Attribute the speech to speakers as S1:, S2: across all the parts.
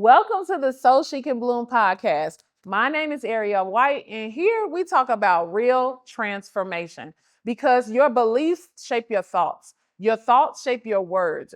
S1: Welcome to the So She Can Bloom podcast. My name is Ariel White, and here we talk about real transformation because your beliefs shape your thoughts shape your words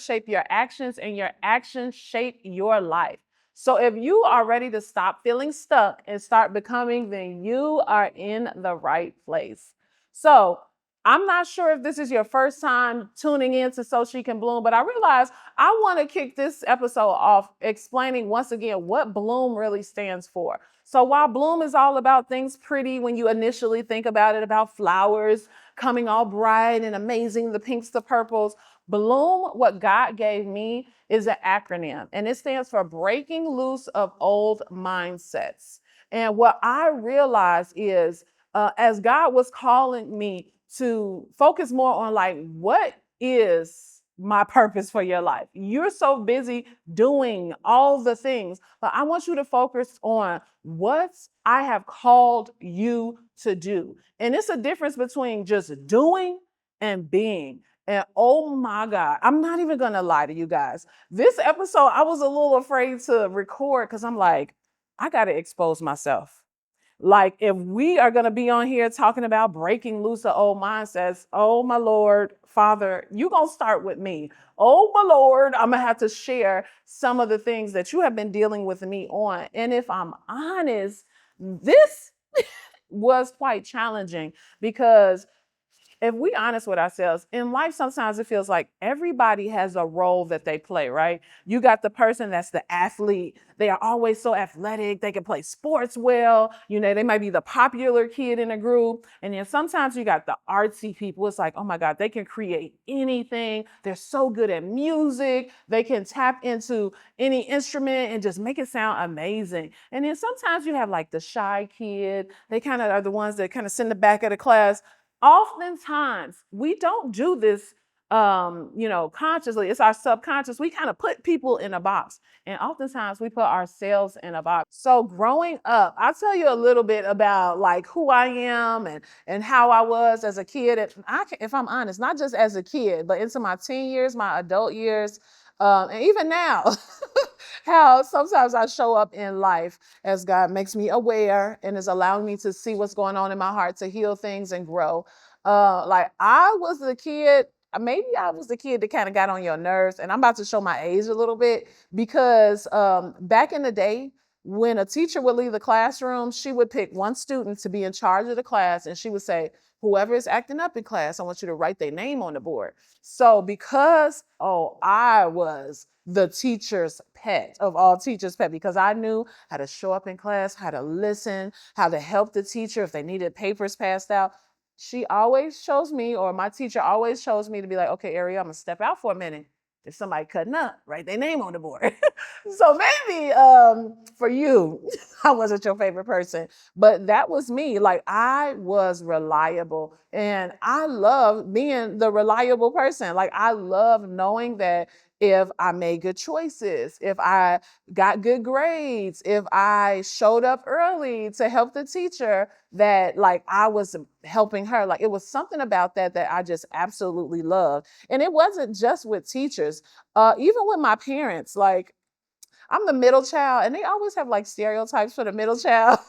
S1: shape your actions, and your actions shape your life. So if you are ready to stop feeling stuck and start becoming, then you are in the right place. So I'm not sure if this is your first time tuning in to So She Can Bloom, but I realize I want to kick this episode off explaining once again what Bloom really stands for. So while Bloom is all about things pretty when you initially think about it, about flowers coming all bright and amazing, the pinks, the purples, Bloom, what God gave me, is an acronym, and it stands for Breaking Loose of Old Mindsets. And what I realized is, as God was calling me to focus more on like, what is my purpose for your life? You're so busy doing all the things, but I want you to focus on what I have called you to do. And it's a difference between just doing and being. And oh my God, I'm not even going to lie to you guys. This episode, I was a little afraid to record because I'm like, I got to expose myself. Like, if we are going to be on here talking about breaking loose of old mindsets, oh my Lord, Father, you're going to start with me. Oh my Lord, I'm going to have to share some of the things that you have been dealing with me on. And if I'm honest, this was quite challenging because if we honest with ourselves, in life, sometimes it feels like everybody has a role that they play, right? You got the person that's the athlete. They are always so athletic. They can play sports well. You know, they might be the popular kid in a group. And then sometimes you got the artsy people. It's like, oh my God, they can create anything. They're so good at music. They can tap into any instrument and just make it sound amazing. And then sometimes you have like the shy kid. They kind of are the ones that kind of sit in the back of the class. Oftentimes we don't do this consciously. It's our subconscious. We kind of put people in a box, and oftentimes we put ourselves in a box. So growing up, I'll tell you a little bit about like who I am and how I was as a kid. If I'm honest, not just as a kid, but into my teen years, my adult years, and even now, how sometimes I show up in life as God makes me aware and is allowing me to see what's going on in my heart, to heal things and grow. Like I was the kid, maybe I was the kid that kind of got on your nerves, and I'm about to show my age a little bit because back in the day, when a teacher would leave the classroom, she would pick one student to be in charge of the class, and she would say, whoever is acting up in class, I want you to write their name on the board. So because, I was the teacher's pet of all teachers' pet, because I knew how to show up in class, how to listen, how to help the teacher if they needed papers passed out. She always chose me, or my teacher always chose me to be like, okay, Ariel, I'm gonna step out for a minute. There's somebody cutting up, write their name on the board. So maybe for you, I wasn't your favorite person, but that was me. Like I was reliable, and I love being the reliable person. Like I love knowing that if I made good choices, if I got good grades, if I showed up early to help the teacher, that like I was helping her. Like it was something about that I just absolutely loved. And it wasn't just with teachers, even with my parents. Like I'm the middle child, and they always have like stereotypes for the middle child.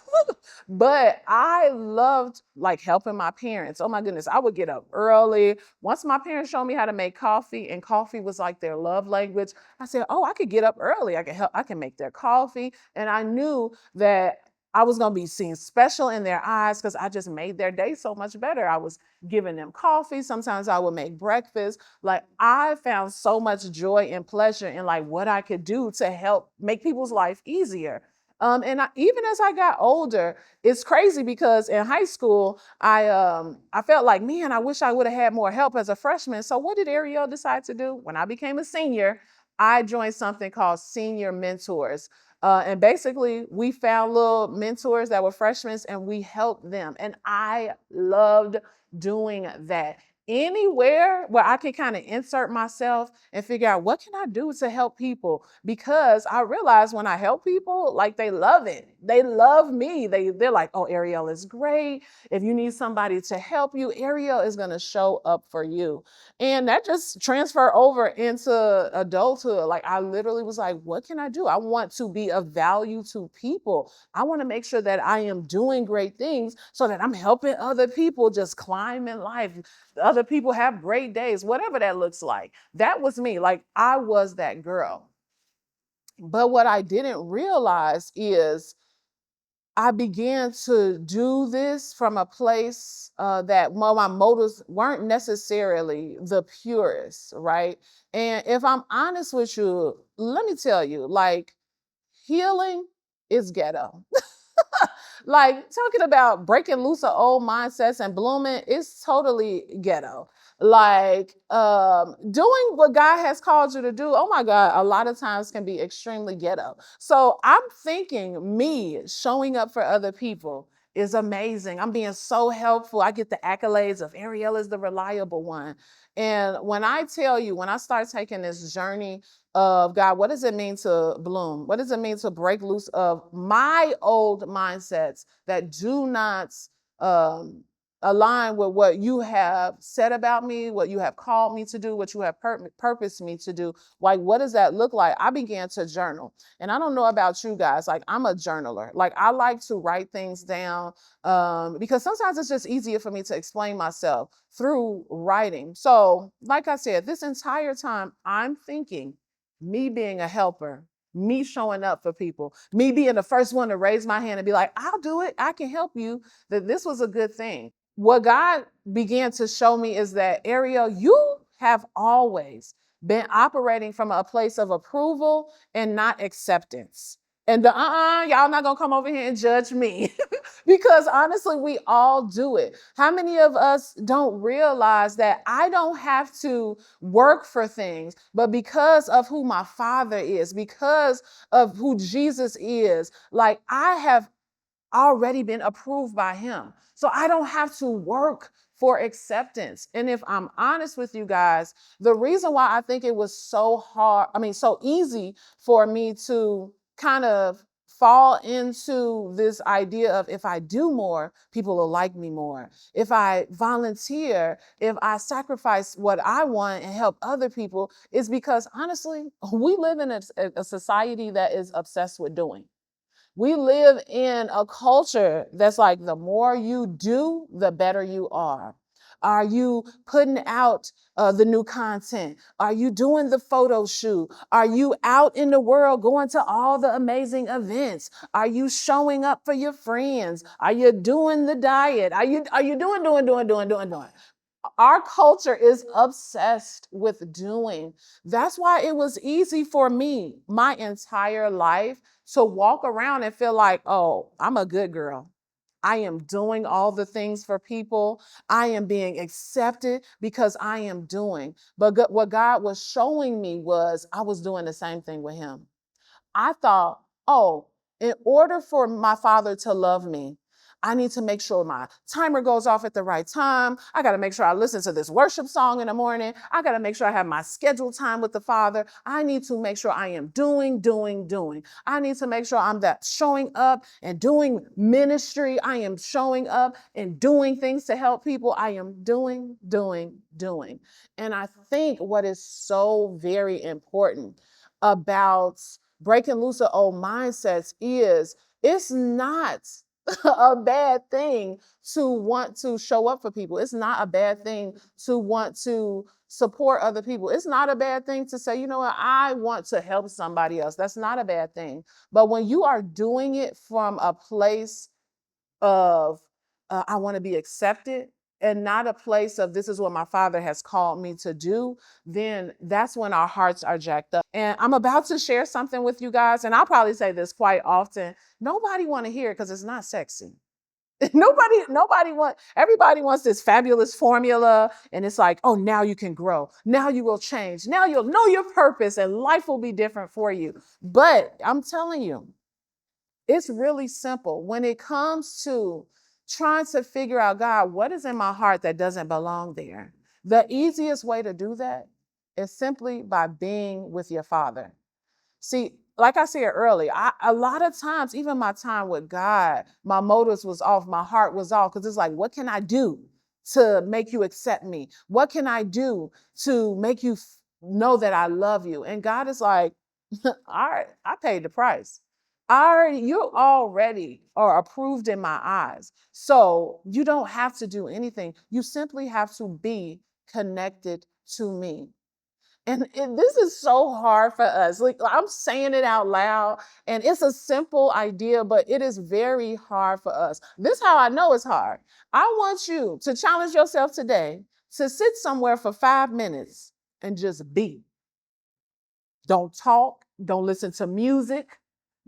S1: But I loved like helping my parents. Oh my goodness, I would get up early. Once my parents showed me how to make coffee, and coffee was like their love language, I said, "Oh, I could get up early. I can make their coffee." And I knew that I was going to be seen special in their eyes because I just made their day so much better. I was giving them coffee. Sometimes I would make breakfast. Like I found so much joy and pleasure in like what I could do to help make people's life easier. Even as I got older, it's crazy because in high school, I felt like, man, I wish I would have had more help as a freshman. So what did Ariel decide to do? When I became a senior, I joined something called Senior Mentors. And basically, we found little mentors that were freshmen, and we helped them. And I loved doing that. anywhere where I can kind of insert myself and figure out what can I do to help people, because I realize when I help people, like, they love it. They love me. They're like, oh, Ariel is great. If you need somebody to help you, Ariel is going to show up for you. And that just transferred over into adulthood. Like, I literally was like, what can I do? I want to be of value to people. I want to make sure that I am doing great things so that I'm helping other people just climb in life. Other people have great days, whatever that looks like. That was me. Like, I was that girl. But what I didn't realize is I began to do this from a place that my motives weren't necessarily the purest, right? And if I'm honest with you, let me tell you, like, healing is ghetto. Like, talking about breaking loose of old mindsets and blooming is totally ghetto. Like, doing what God has called you to do, oh my God, a lot of times can be extremely ghetto. So I'm thinking me showing up for other people is amazing. I'm being so helpful. I get the accolades of Ariel is the reliable one. And when I tell you, when I start taking this journey of God, what does it mean to bloom? What does it mean to break loose of my old mindsets that do not um, align with what you have said about me, what you have called me to do, what you have purposed me to do? Like, what does that look like? I began to journal. And I don't know about you guys, like, I'm a journaler. Like, I like to write things down because sometimes it's just easier for me to explain myself through writing. So, like I said, this entire time I'm thinking, me being a helper, me showing up for people, me being the first one to raise my hand and be like, I'll do it, I can help you, that this was a good thing. What God began to show me is that, Ariel, you have always been operating from a place of approval and not acceptance. And y'all not gonna come over here and judge me. Because honestly, we all do it. How many of us don't realize that I don't have to work for things, but because of who my Father is, because of who Jesus is, like, I have already been approved by him. So I don't have to work for acceptance. And if I'm honest with you guys, the reason why I think it was so hard, so easy for me to kind of fall into this idea of, if I do more, people will like me more. If I volunteer, if I sacrifice what I want and help other people, is because honestly, we live in a society that is obsessed with doing. We live in a culture that's like, the more you do, the better you are. Are you putting out the new content? Are you doing the photo shoot? Are you out in the world going to all the amazing events? Are you showing up for your friends? Are you doing the diet? Are you doing? Our culture is obsessed with doing. That's why it was easy for me my entire life to walk around and feel like, oh, I'm a good girl. I am doing all the things for people. I am being accepted because I am doing. But what God was showing me was I was doing the same thing with him. I thought, oh, in order for my Father to love me, I need to make sure my timer goes off at the right time. I got to make sure I listen to this worship song in the morning. I got to make sure I have my scheduled time with the Father. I need to make sure I am doing. I need to make sure I'm that showing up and doing ministry. I am showing up and doing things to help people. I am doing. And I think what is so very important about breaking loose of old mindsets is, it's not a bad thing to want to show up for people. It's not a bad thing to want to support other people. It's not a bad thing to say, you know what, I want to help somebody else. That's not a bad thing. But when you are doing it from a place of I want to be accepted, and not a place of, this is what my Father has called me to do, then that's when our hearts are jacked up. And I'm about to share something with you guys, and I'll probably say this quite often. Nobody want to hear it because it's not sexy. Everybody wants this fabulous formula, and it's like, oh, now you can grow. Now you will change. Now you'll know your purpose and life will be different for you. But I'm telling you, it's really simple. When it comes to trying to figure out, God, what is in my heart that doesn't belong there? The easiest way to do that is simply by being with your Father. See, like I said earlier, a lot of times, even my time with God, my motives was off, my heart was off, because it's like, what can I do to make you accept me? What can I do to make you know that I love you? And God is like, all right, I paid the price. You already are approved in my eyes. So you don't have to do anything. You simply have to be connected to me. And this is so hard for us. Like, I'm saying it out loud, and it's a simple idea, but it is very hard for us. This is how I know it's hard. I want you to challenge yourself today to sit somewhere for 5 minutes and just be. Don't talk. Don't listen to music.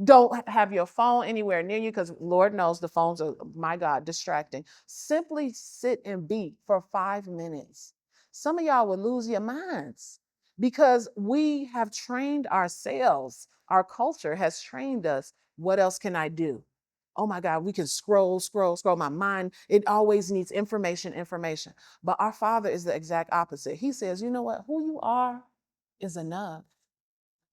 S1: Don't have your phone anywhere near you, because Lord knows the phones are, my God, distracting. Simply sit and be for 5 minutes. Some of y'all would lose your minds because we have trained ourselves. Our culture has trained us. What else can I do? Oh my God, we can scroll, scroll, scroll. My mind, it always needs information, information. But our Father is the exact opposite. He says, you know what? Who you are is enough.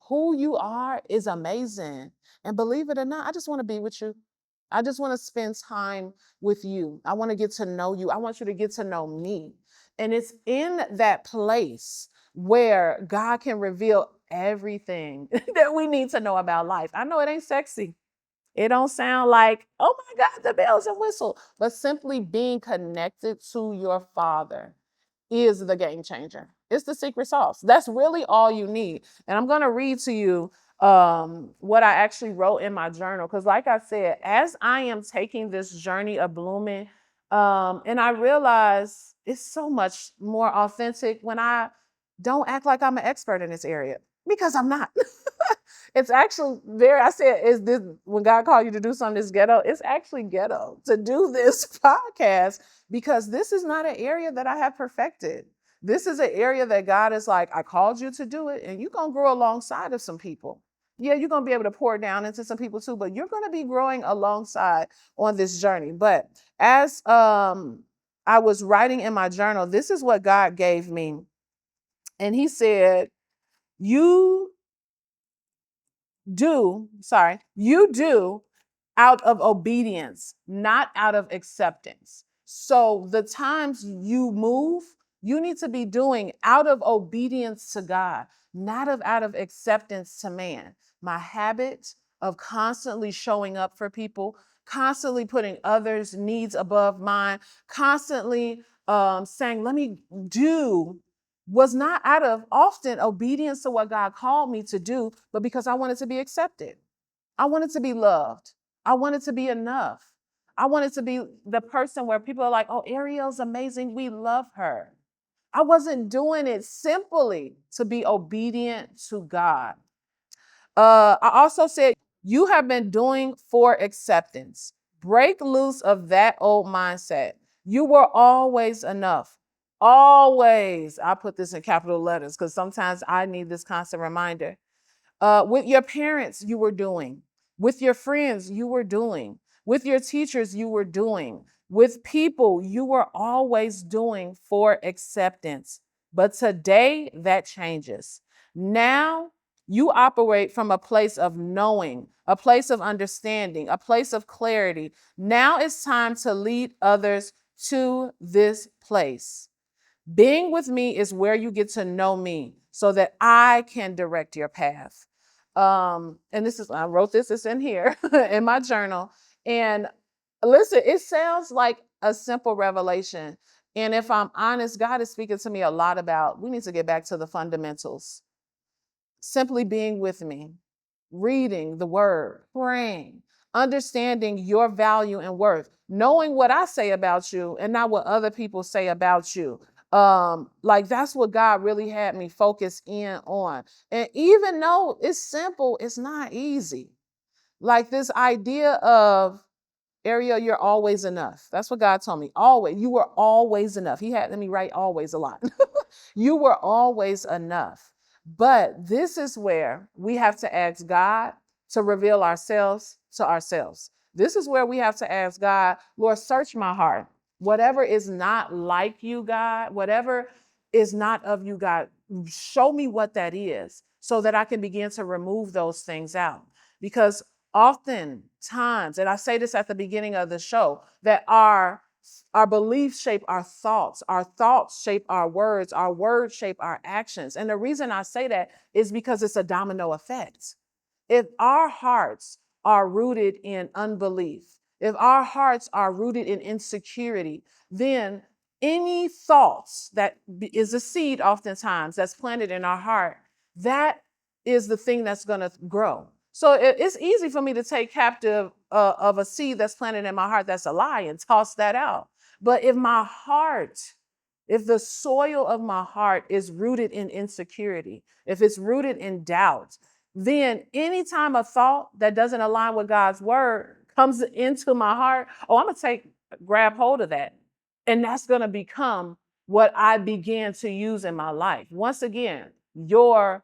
S1: Who you are is amazing. And believe it or not, I just want to be with you. I just want to spend time with you. I want to get to know you. I want you to get to know me. And it's in that place where God can reveal everything that we need to know about life. I know it ain't sexy. It don't sound like, oh my God, the bells and whistle, but simply being connected to your Father is the game changer. It's the secret sauce. That's really all you need. And I'm going to read to you what I actually wrote in my journal. Because like I said, as I am taking this journey of blooming, and I realize it's so much more authentic when I don't act like I'm an expert in this area, because I'm not. It's actually I said, is this, when God called you to do something that's ghetto, it's actually ghetto to do this podcast, because this is not an area that I have perfected. This is an area that God is like, I called you to do it, and you're going to grow alongside of some people. Yeah, you're going to be able to pour down into some people too, but you're going to be growing alongside on this journey. But as I was writing in my journal, this is what God gave me. And he said, you you do out of obedience, not out of acceptance. So the times you move, you need to be doing out of obedience to God, not out of acceptance to man. My habit of constantly showing up for people, constantly putting others' needs above mine, constantly saying, let me do, was not out of often obedience to what God called me to do, but because I wanted to be accepted. I wanted to be loved. I wanted to be enough. I wanted to be the person where people are like, oh, Ariel's amazing. We love her. I wasn't doing it simply to be obedient to God. I also said, you have been doing for acceptance. Break loose of that old mindset. You were always enough. Always. I put this in capital letters because sometimes I need this constant reminder. With your parents, you were doing. With your friends, you were doing. With your teachers, you were doing. With people, you were always doing for acceptance. But today, that changes. Now, you operate from a place of knowing, a place of understanding, a place of clarity. Now it's time to lead others to this place. Being with me is where you get to know me so that I can direct your path. And this is, I wrote this, it's in here in my journal. And listen, it sounds like a simple revelation. And if I'm honest, God is speaking to me a lot about, we need to get back to the fundamentals. Simply being with me, reading the word, praying, understanding your value and worth, knowing what I say about you and not what other people say about you. Like that's what God really had me focus in on. And even though it's simple, it's not easy. Like this idea of, Ariel, you're always enough. That's what God told me. Always. You were always enough. He had me write always a lot. You were always enough. But this is where we have to ask God to reveal ourselves to ourselves. This is where we have to ask God, Lord, search my heart. Whatever is not like you, God, whatever is not of you, God. Show me what that is so that I can begin to remove those things out. Because oftentimes, and I say this at the beginning of the show, that our beliefs shape our thoughts shape our words shape our actions. And the reason I say that is because it's a domino effect. If our hearts are rooted in unbelief, if our hearts are rooted in insecurity, then any thoughts that is a seed oftentimes that's planted in our heart, that is the thing that's going to grow. So it's easy for me to take captive of a seed that's planted in my heart that's a lie and toss that out. But if the soil of my heart is rooted in insecurity, if it's rooted in doubt, then anytime a thought that doesn't align with God's word comes into my heart, I'm going to grab hold of that. And that's going to become what I began to use in my life. Once again, your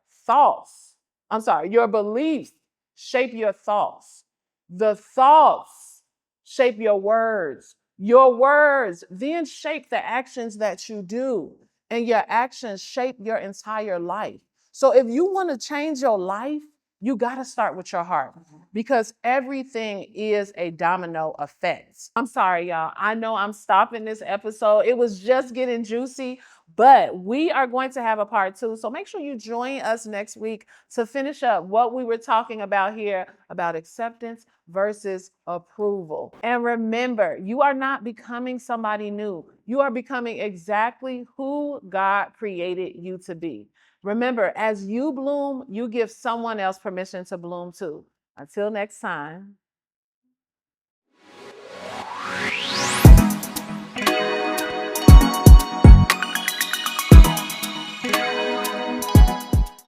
S1: beliefs shape your thoughts. The thoughts shape your words. Your words then shape the actions that you do, and your actions shape your entire life. So if you want to change your life, you got to start with your heart, because everything is a domino effect. I'm sorry, y'all. I know I'm stopping this episode. It was just getting juicy, but we are going to have a part 2. So make sure you join us next week to finish up what we were talking about here about acceptance versus approval. And remember, you are not becoming somebody new. You are becoming exactly who God created you to be. Remember, as you bloom, you give someone else permission to bloom too. Until next time.